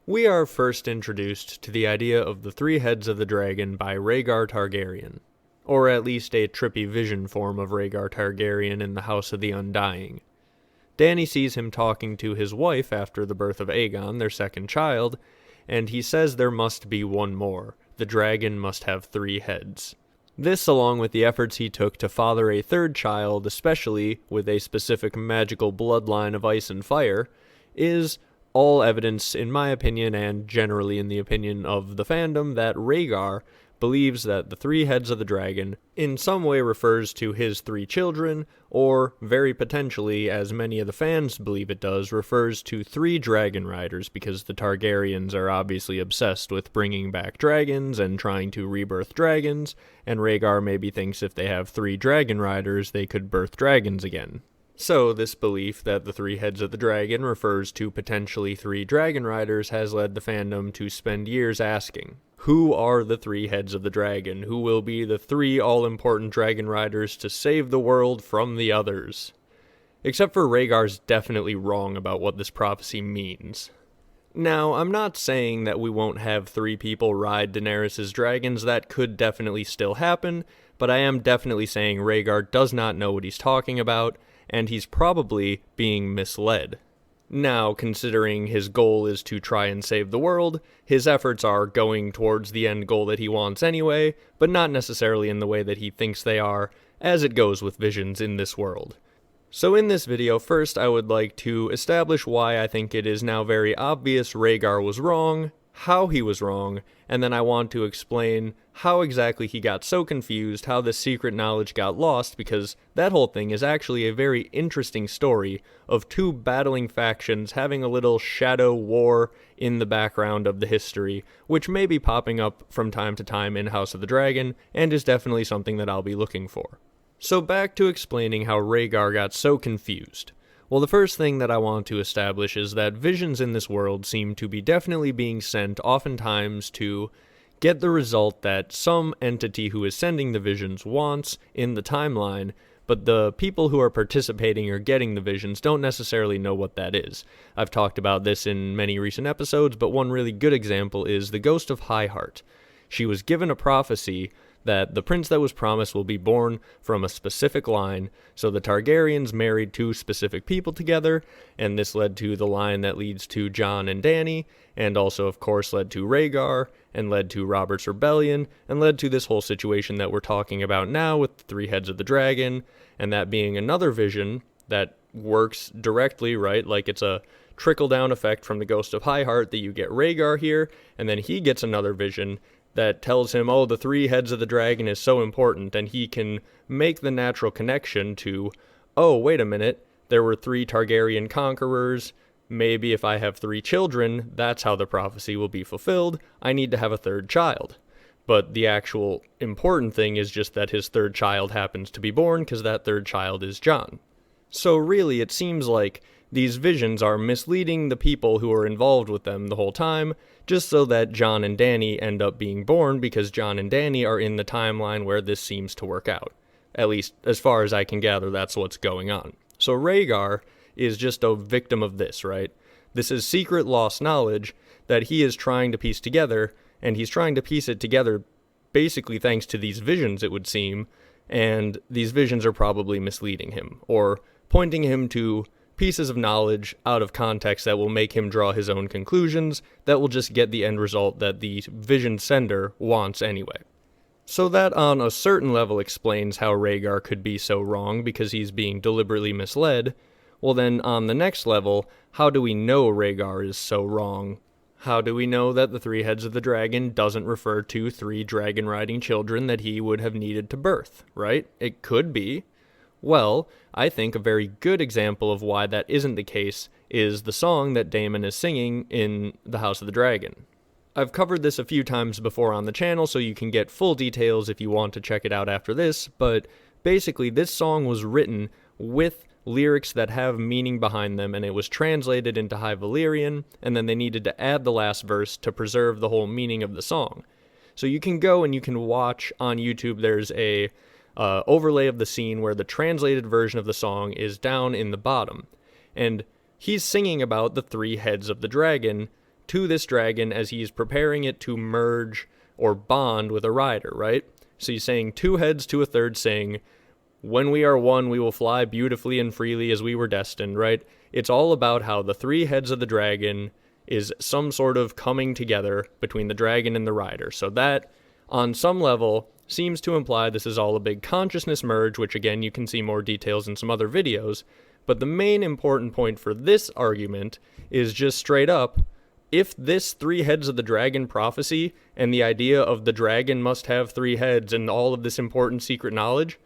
We are first introduced to the idea of the three heads of the dragon by Rhaegar Targaryen, or at least a trippy vision form of Rhaegar Targaryen in the House of the Undying. Dany sees him talking to his wife after the birth of Aegon, their second child, and he says there must be one more. The dragon must have three heads. This, along with the efforts he took to father a third child, especially with a specific magical bloodline of ice and fire, is all evidence, in my opinion, and generally in the opinion of the fandom, that Rhaegar believes that the three heads of the dragon in some way refers to his three children, or, very potentially, as many of the fans believe it does, refers to three dragon riders, because the Targaryens are obviously obsessed with bringing back dragons and trying to rebirth dragons, and Rhaegar maybe thinks if they have three dragon riders, they could birth dragons again. So, this belief that the three heads of the dragon refers to potentially three dragon riders has led the fandom to spend years asking, who are the three heads of the dragon? Who will be the three all-important dragon riders to save the world from the others? Except for Rhaegar's definitely wrong about what this prophecy means. Now, I'm not saying that we won't have three people ride Daenerys' dragons. That could definitely still happen, but I am definitely saying Rhaegar does not know what he's talking about, and he's probably being misled. Now, considering his goal is to try and save the world, his efforts are going towards the end goal that he wants anyway, but not necessarily in the way that he thinks they are, as it goes with visions in this world. So in this video, first I would like to establish why I think it is now very obvious Rhaegar was wrong, how he was wrong, and then I want to explain how exactly he got so confused, how this secret knowledge got lost, because that whole thing is actually a very interesting story of two battling factions having a little shadow war in the background of the history, which may be popping up from time to time in House of the Dragon, and is definitely something that I'll be looking for. So back to explaining how Rhaegar got so confused. Well, the first thing that I want to establish is that visions in this world seem to be definitely being sent oftentimes to get the result that some entity who is sending the visions wants in the timeline, but the people who are participating or getting the visions don't necessarily know what that is. I've talked about this in many recent episodes, but one really good example is the Ghost of Highheart. She was given a prophecy that the prince that was promised will be born from a specific line, so the Targaryens married two specific people together, and this led to the line that leads to Jon and Dany, and also of course led to Rhaegar, and led to Robert's Rebellion, and led to this whole situation that we're talking about now with the three heads of the dragon, and that being another vision that works directly, right, like it's a trickle-down effect from the Ghost of Highheart that you get Rhaegar here, and then he gets another vision that tells him, oh, the three heads of the dragon is so important, and he can make the natural connection to, oh, wait a minute, there were three Targaryen conquerors, maybe if I have three children, that's how the prophecy will be fulfilled, I need to have a third child. But the actual important thing is just that his third child happens to be born, because that third child is Jon. So really, it seems like these visions are misleading the people who are involved with them the whole time, just so that Jon and Dany end up being born, because Jon and Dany are in the timeline where this seems to work out. At least, as far as I can gather, that's what's going on. So Rhaegar is just a victim of this, right? This is secret lost knowledge that he is trying to piece together, and he's trying to piece it together basically thanks to these visions, it would seem, and these visions are probably misleading him, or pointing him to pieces of knowledge out of context that will make him draw his own conclusions that will just get the end result that the vision sender wants anyway. So that on a certain level explains how Rhaegar could be so wrong because he's being deliberately misled. Well then, on the next level, how do we know Rhaegar is so wrong? How do we know that the three heads of the dragon doesn't refer to three dragon-riding children that he would have needed to birth, right? It could be. Well, I think a very good example of why that isn't the case is the song that Daemon is singing in the House of the Dragon. I've covered this a few times before on the channel, so you can get full details if you want to check it out after this, but basically this song was written with lyrics that have meaning behind them, and it was translated into High Valyrian, and then they needed to add the last verse to preserve the whole meaning of the song. So you can go and you can watch on YouTube, there's a overlay of the scene where the translated version of the song is down in the bottom. And he's singing about the three heads of the dragon to this dragon as he's preparing it to merge or bond with a rider, right? So he's saying 2 heads to a third sing. When we are one, we will fly beautifully and freely as we were destined, right? It's all about how the 3 heads of the dragon is some sort of coming together between the dragon and the rider. So that, on some level, seems to imply this is all a big consciousness merge, which again, you can see more details in some other videos. But the main important point for this argument is just straight up, if this 3 heads of the dragon prophecy and the idea of the dragon must have 3 heads and all of this important secret knowledge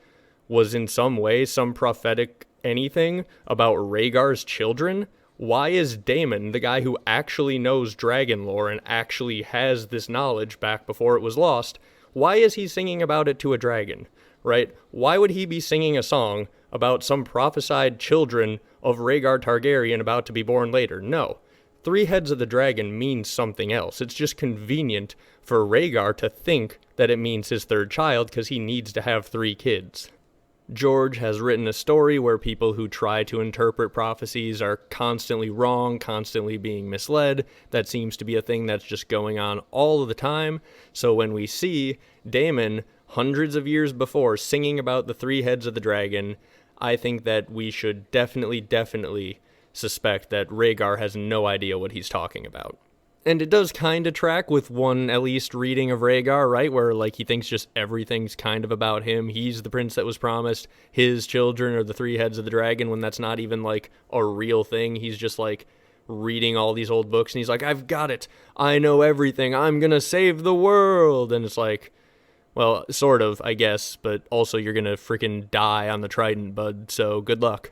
was in some way some prophetic anything about Rhaegar's children, why is Daemon, the guy who actually knows dragon lore and actually has this knowledge back before it was lost, why is he singing about it to a dragon, right? Why would he be singing a song about some prophesied children of Rhaegar Targaryen about to be born later? No. 3 heads of the dragon means something else. It's just convenient for Rhaegar to think that it means his 3rd child because he needs to have 3 kids. George has written a story where people who try to interpret prophecies are constantly wrong, constantly being misled. That seems to be a thing that's just going on all of the time. So when we see Daemon, hundreds of years before, singing about the 3 heads of the dragon, I think that we should definitely suspect that Rhaegar has no idea what he's talking about. And it does kind of track with one, at least, reading of Rhaegar, right? Where, like, he thinks just everything's kind of about him. He's the prince that was promised. His children are the 3 heads of the dragon, when that's not even, like, a real thing. He's just, like, reading all these old books, and he's like, I've got it. I know everything. I'm gonna save the world. And it's like, well, sort of, I guess, but also you're gonna freaking die on the Trident, bud, so good luck.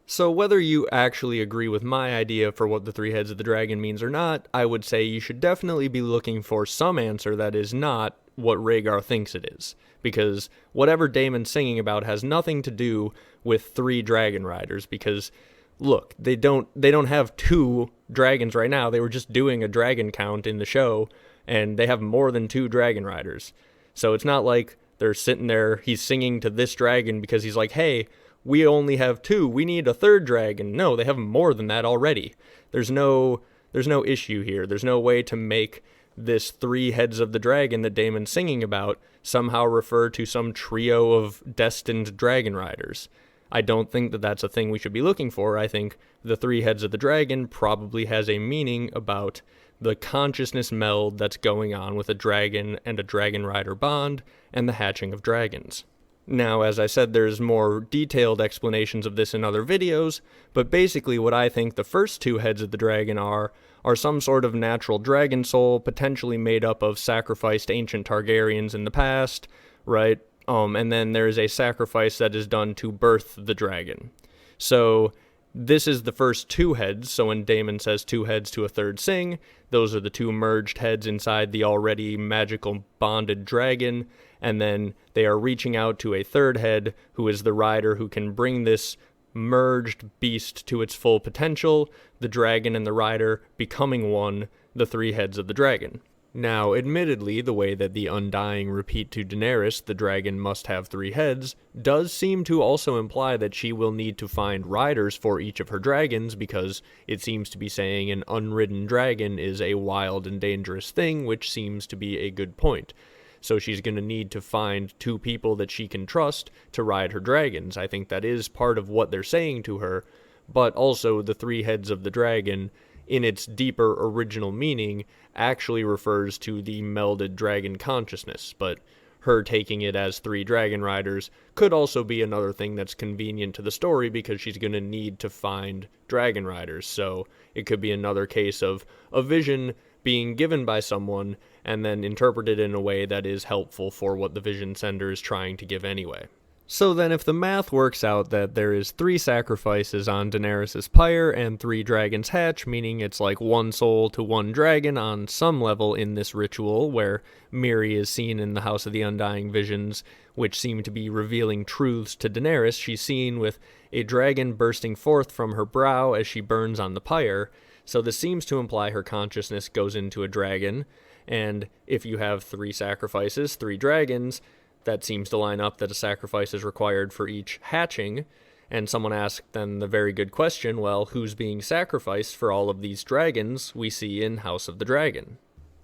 So whether you actually agree with my idea for what the 3 heads of the dragon means or not, I would say you should definitely be looking for some answer that is not what Rhaegar thinks it is. Because whatever Daemon's singing about has nothing to do with 3 dragon riders, because look, they don't have 2 dragons right now. They were just doing a dragon count in the show, and they have more than 2 dragon riders. So it's not like they're sitting there, he's singing to this dragon because he's like, hey, we only have 2, we need a 3rd dragon. No, they have more than that already. There's no issue here. There's no way to make this 3 heads of the dragon that Daemon's singing about somehow refer to some trio of destined dragon riders. I don't think that that's a thing we should be looking for. I think the 3 heads of the dragon probably has a meaning about the consciousness meld that's going on with a dragon and a dragon rider bond and the hatching of dragons. Now, as I said, there's more detailed explanations of this in other videos, but basically what I think the first 2 heads of the dragon are some sort of natural dragon soul, potentially made up of sacrificed ancient Targaryens in the past, right? And then there's a sacrifice that is done to birth the dragon. So this is the first 2 heads, so when Daemon says 2 heads to a 3rd sing, those are the 2 merged heads inside the already magical bonded dragon, and then they are reaching out to a 3rd head, who is the rider who can bring this merged beast to its full potential, the dragon and the rider becoming one, the 3 heads of the dragon. Now, admittedly, the way that the Undying repeat to Daenerys, the dragon must have 3 heads, does seem to also imply that she will need to find riders for each of her dragons, because it seems to be saying an unridden dragon is a wild and dangerous thing, which seems to be a good point. So she's going to need to find 2 people that she can trust to ride her dragons. I think that is part of what they're saying to her, but also the 3 heads of the dragon, in its deeper original meaning, actually refers to the melded dragon consciousness, but her taking it as 3 dragon riders could also be another thing that's convenient to the story, because she's going to need to find dragon riders. So it could be another case of a vision being given by someone and then interpreted in a way that is helpful for what the vision sender is trying to give anyway. So then if the math works out that there is 3 sacrifices on Daenerys' pyre and 3 dragons hatch, meaning it's like 1 soul to 1 dragon on some level in this ritual, where Miri is seen in the House of the Undying visions, which seem to be revealing truths to Daenerys. She's seen with a dragon bursting forth from her brow as she burns on the pyre, so this seems to imply her consciousness goes into a dragon, and if you have 3 sacrifices, 3 dragons, that seems to line up that a sacrifice is required for each hatching, And someone asked then the very good question, well, who's being sacrificed for all of these dragons we see in House of the Dragon?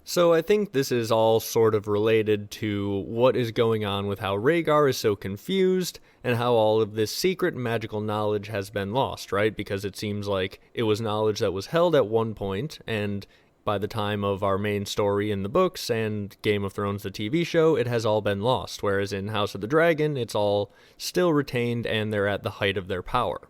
So I think this is all sort of related to what is going on with how Rhaegar is so confused and how all of this secret magical knowledge has been lost, right? Because it seems like it was knowledge that was held at one point, and by the time of our main story in the books and Game of Thrones, the TV show, it has all been lost, whereas in House of the Dragon, it's all still retained and they're at the height of their power.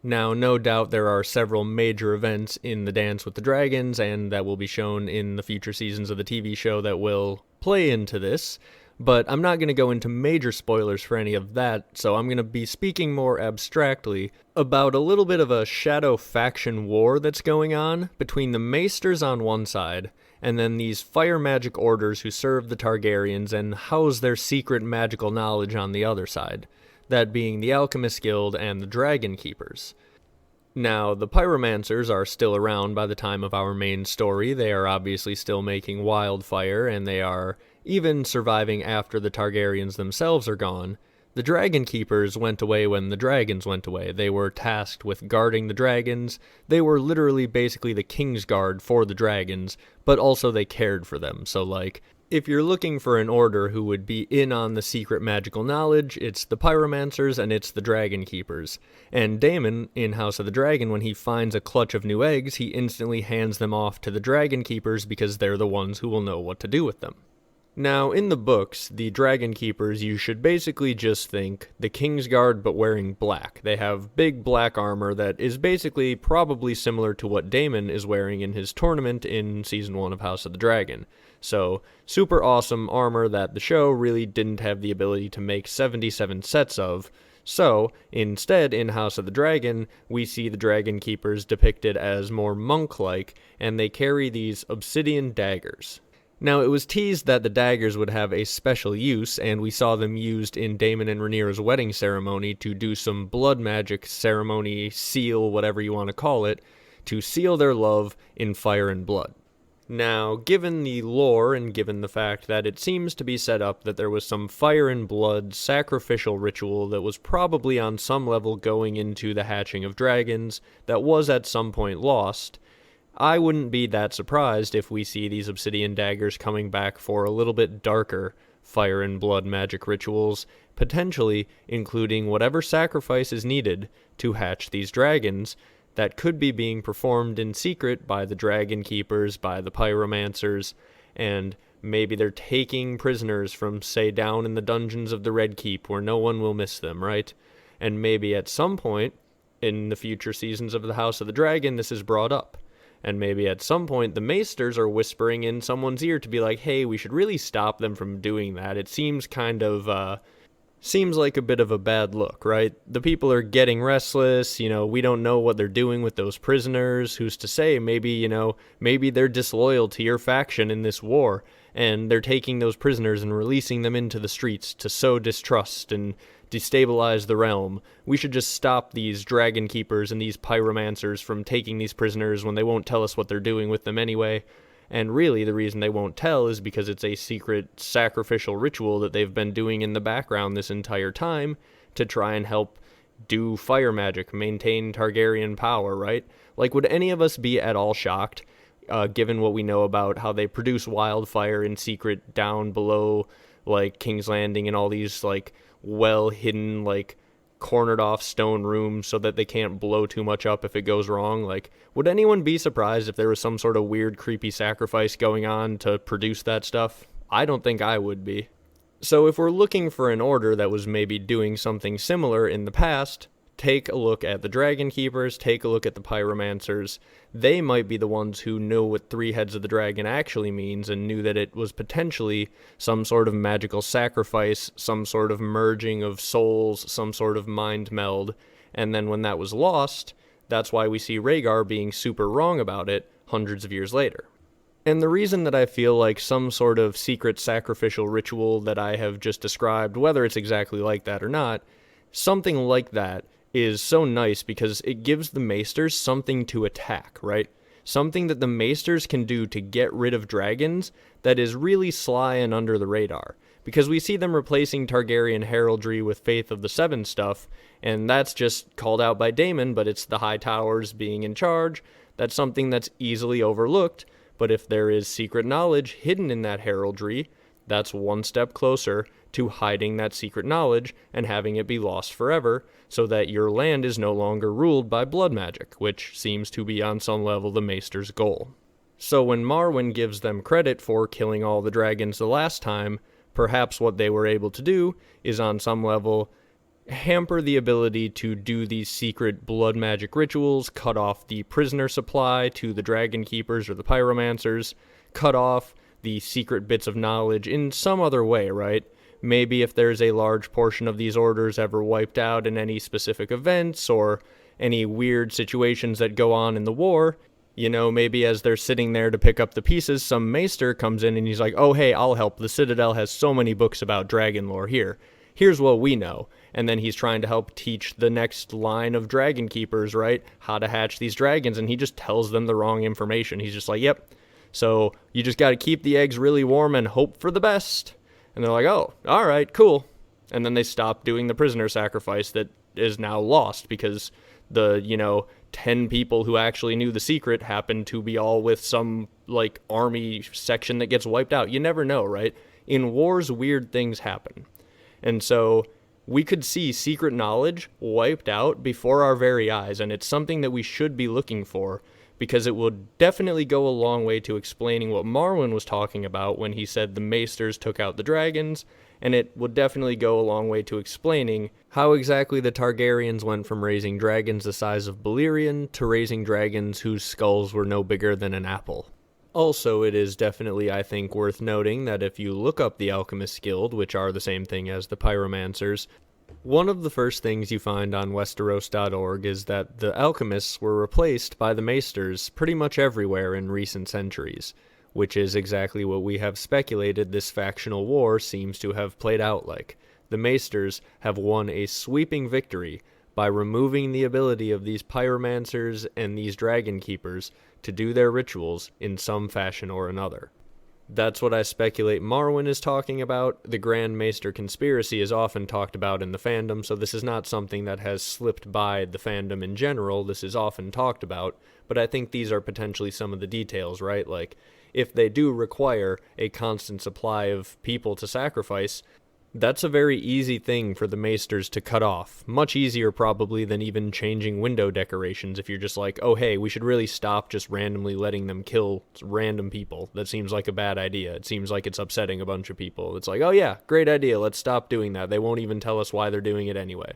Now, no doubt there are several major events in the Dance with the Dragons, and that will be shown in the future seasons of the TV show that will play into this, but I'm not going to go into major spoilers for any of that, so I'm going to be speaking more abstractly about a little bit of a shadow faction war that's going on between the Maesters on one side, and then these fire magic orders who serve the Targaryens and house their secret magical knowledge on the other side, that being the Alchemist Guild and the Dragonkeepers. Now, the Pyromancers are still around by the time of our main story. They are obviously still making wildfire, and they are even surviving after the Targaryens themselves are gone. The Dragonkeepers went away when the dragons went away. They were tasked with guarding the dragons. They were literally basically the King's Guard for the dragons, but also they cared for them. So, if you're looking for an order who would be in on the secret magical knowledge, it's the Pyromancers and it's the Dragonkeepers. And Daemon, in House of the Dragon, when he finds a clutch of new eggs, he instantly hands them off to the Dragonkeepers because they're the ones who will know what to do with them. Now, in the books, the Dragonkeepers, you should basically just think the King's Guard but wearing black. They have big black armor that is basically probably similar to what Daemon is wearing in his tournament in Season 1 of House of the Dragon. So, super awesome armor that the show really didn't have the ability to make 77 sets of. So, instead, in House of the Dragon, we see the Dragonkeepers depicted as more monk-like, and they carry these obsidian daggers. Now, it was teased that the daggers would have a special use, and we saw them used in Daemon and Rhaenyra's wedding ceremony to do some blood magic ceremony, seal, whatever you want to call it, to seal their love in fire and blood. Now, given the lore and given the fact that it seems to be set up that there was some fire and blood sacrificial ritual that was probably on some level going into the hatching of dragons that was at some point lost, I wouldn't be that surprised if we see these obsidian daggers coming back for a little bit darker fire and blood magic rituals, potentially including whatever sacrifice is needed to hatch these dragons that could be being performed in secret by the Dragonkeepers, by the Pyromancers, and maybe they're taking prisoners from, say, down in the dungeons of the Red Keep where no one will miss them, right? And maybe at some point in the future seasons of the House of the Dragon this is brought up. And maybe at some point the Maesters are whispering in someone's ear to be like, hey, we should really stop them from doing that. It seems seems like a bit of a bad look, right? The people are getting restless, we don't know what they're doing with those prisoners. Who's to say, maybe they're disloyal to your faction in this war, and they're taking those prisoners and releasing them into the streets to sow distrust and destabilize the realm. We should just stop these Dragonkeepers and these Pyromancers from taking these prisoners when they won't tell us what they're doing with them anyway. And really, the reason they won't tell is because it's a secret sacrificial ritual that they've been doing in the background this entire time to try and help do fire magic, maintain Targaryen power, right? Would any of us be at all shocked, given what we know about how they produce wildfire in secret down below, King's Landing and all these, well-hidden, cornered off stone rooms so that they can't blow too much up if it goes wrong? Would anyone be surprised if there was some sort of weird, creepy sacrifice going on to produce that stuff? I don't think I would be. So if we're looking for an order that was maybe doing something similar in the past, take a look at the Dragonkeepers, take a look at the Pyromancers. They might be the ones who know what 3 heads of the dragon actually means and knew that it was potentially some sort of magical sacrifice, some sort of merging of souls, some sort of mind meld. And then when that was lost, that's why we see Rhaegar being super wrong about it hundreds of years later. And the reason that I feel like some sort of secret sacrificial ritual that I have just described, whether it's exactly like that or not, something like that is so nice because it gives the Maesters something to attack, right? Something that the Maesters can do to get rid of dragons that is really sly and under the radar. because we see them replacing Targaryen heraldry with Faith of the Seven stuff, and that's just called out by Daemon, but it's the High Towers being in charge. That's something that's easily overlooked, but if there is secret knowledge hidden in that heraldry, that's one step closer to hiding that secret knowledge and having it be lost forever, so that your land is no longer ruled by blood magic, which seems to be on some level the Maesters' goal. So when Marwyn gives them credit for killing all the dragons the last time, perhaps what they were able to do is on some level hamper the ability to do these secret blood magic rituals, cut off the prisoner supply to the Dragonkeepers or the Pyromancers, cut off the secret bits of knowledge in some other way, right? Maybe if there's a large portion of these orders ever wiped out in any specific events or any weird situations that go on in the war, you know, maybe as they're sitting there to pick up the pieces, some maester comes in and he's like, oh hey, I'll help. The Citadel has so many books about dragon lore here. Here's what we know. And then he's trying to help teach the next line of Dragonkeepers, right, how to hatch these dragons, and he just tells them the wrong information. He's just like, yep, so you just got to keep the eggs really warm and hope for the best. And they're like, oh, all right, cool. And then they stop doing the prisoner sacrifice that is now lost because the, 10 people who actually knew the secret happened to be all with some, army section that gets wiped out. You never know, right? In wars, weird things happen. And so we could see secret knowledge wiped out before our very eyes, and it's something that we should be looking for, because it will definitely go a long way to explaining what Marwyn was talking about when he said the Maesters took out the dragons, and it would definitely go a long way to explaining how exactly the Targaryens went from raising dragons the size of Balerion to raising dragons whose skulls were no bigger than an apple. Also, it is definitely, I think, worth noting that if you look up the Alchemist's Guild, which are the same thing as the Pyromancers, one of the first things you find on Westeros.org is that the alchemists were replaced by the Maesters pretty much everywhere in recent centuries, which is exactly what we have speculated this factional war seems to have played out like. The Maesters have won a sweeping victory by removing the ability of these Pyromancers and these Dragonkeepers to do their rituals in some fashion or another. That's what I speculate Marwyn is talking about. The Grand Maester conspiracy is often talked about in the fandom, so this is not something that has slipped by the fandom in general. This is often talked about, but I think these are potentially some of the details, right? Like, if they do require a constant supply of people to sacrifice, that's a very easy thing for the Maesters to cut off. Much easier probably than even changing window decorations if you're just like, oh hey, we should really stop just randomly letting them kill random people. That seems like a bad idea. It seems like it's upsetting a bunch of people. It's like, oh yeah, great idea, let's stop doing that. They won't even tell us why they're doing it anyway.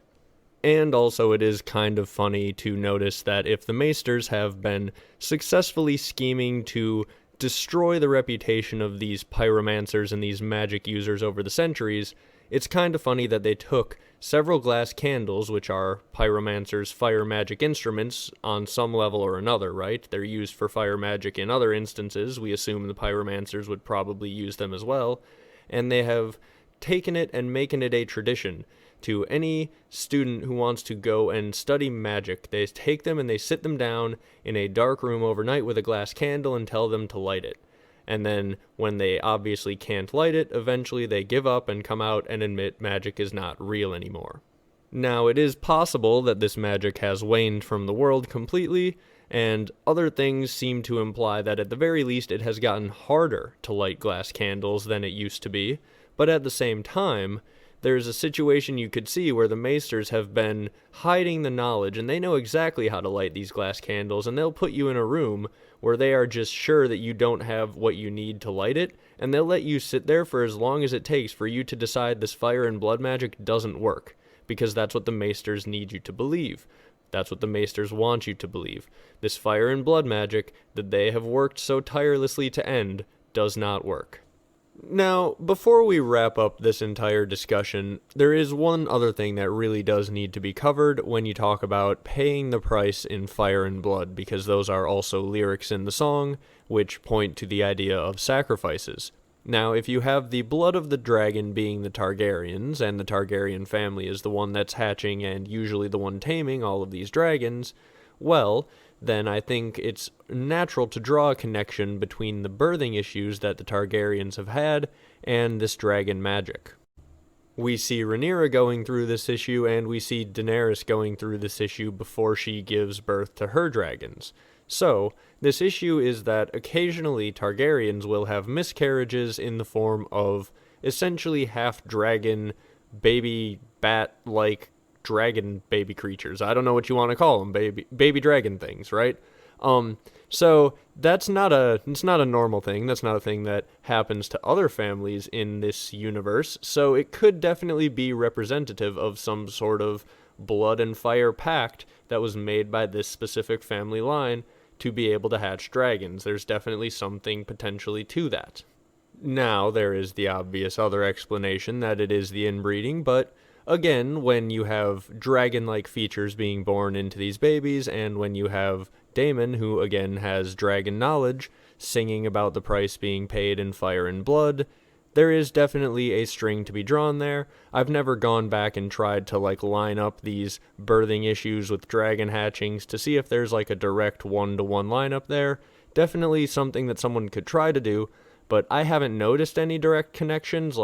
And also it is kind of funny to notice that if the Maesters have been successfully scheming to destroy the reputation of these pyromancers and these magic users over the centuries, it's kind of funny that they took several glass candles, which are pyromancers' fire magic instruments on some level or another, right? They're used for fire magic in other instances. We assume the pyromancers would probably use them as well. And they have taken it and making it a tradition to any student who wants to go and study magic. They take them and they sit them down in a dark room overnight with a glass candle and tell them to light it. And then when they obviously can't light it, eventually they give up and come out and admit magic is not real anymore. Now, it is possible that this magic has waned from the world completely, and other things seem to imply that at the very least it has gotten harder to light glass candles than it used to be, but at the same time, there's a situation you could see where the Maesters have been hiding the knowledge, and they know exactly how to light these glass candles, and they'll put you in a room where they are just sure that you don't have what you need to light it, and they'll let you sit there for as long as it takes for you to decide this fire and blood magic doesn't work, because that's what the Maesters need you to believe. That's what the Maesters want you to believe. This fire and blood magic that they have worked so tirelessly to end does not work. Now, before we wrap up this entire discussion, there is one other thing that really does need to be covered when you talk about paying the price in Fire and Blood, because those are also lyrics in the song, which point to the idea of sacrifices. Now, if you have the blood of the dragon being the Targaryens, and the Targaryen family is the one that's hatching and usually the one taming all of these dragons, well, then I think it's natural to draw a connection between the birthing issues that the Targaryens have had and this dragon magic. We see Rhaenyra going through this issue, and we see Daenerys going through this issue before she gives birth to her dragons. So, this issue is that occasionally Targaryens will have miscarriages in the form of essentially half-dragon, baby bat-like dragon baby creatures. I don't know what you want to call them, baby dragon things, right? So it's not a normal thing. That's not a thing that happens to other families in this universe. So it could definitely be representative of some sort of blood and fire pact that was made by this specific family line to be able to hatch dragons. There's definitely something potentially to that. Now, there is the obvious other explanation that it is the inbreeding, but again, when you have dragon-like features being born into these babies, and when you have Daemon, who again has dragon knowledge, singing about the price being paid in fire and blood, there is definitely a string to be drawn there. I've never gone back and tried to line up these birthing issues with dragon hatchings to see if there's a direct one-to-one lineup there. Definitely something that someone could try to do, but I haven't noticed any direct connections,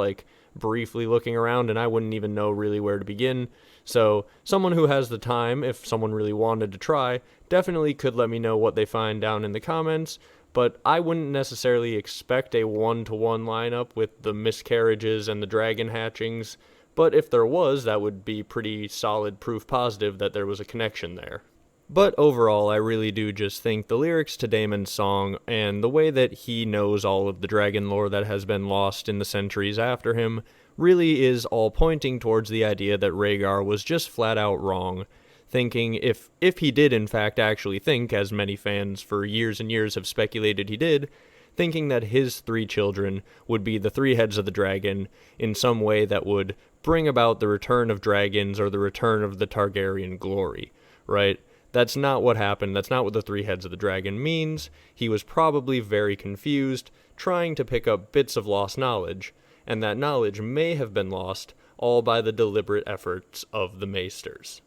briefly looking around, and I wouldn't even know really where to begin. So someone who has the time, if someone really wanted to try, definitely could let me know what they find down in the comments, but I wouldn't necessarily expect a one-to-one lineup with the miscarriages and the dragon hatchings, but if there was, that would be pretty solid proof positive that there was a connection there. But overall, I really do just think the lyrics to Daemon's song and the way that he knows all of the dragon lore that has been lost in the centuries after him really is all pointing towards the idea that Rhaegar was just flat out wrong, thinking if he did in fact actually think, as many fans for years and years have speculated he did, thinking that his 3 children would be the 3 heads of the dragon in some way that would bring about the return of dragons or the return of the Targaryen glory, right? That's not what happened. That's not what the 3 heads of the dragon means. He was probably very confused, trying to pick up bits of lost knowledge, and that knowledge may have been lost all by the deliberate efforts of the Maesters.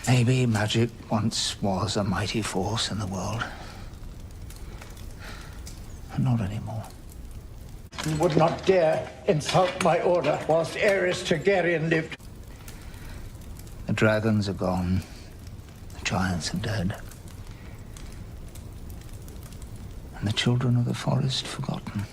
Maybe magic once was a mighty force in the world. But not anymore. You would not dare insult my order whilst Rhaegar Targaryen lived. The dragons are gone. The giants are dead. And the children of the forest forgotten.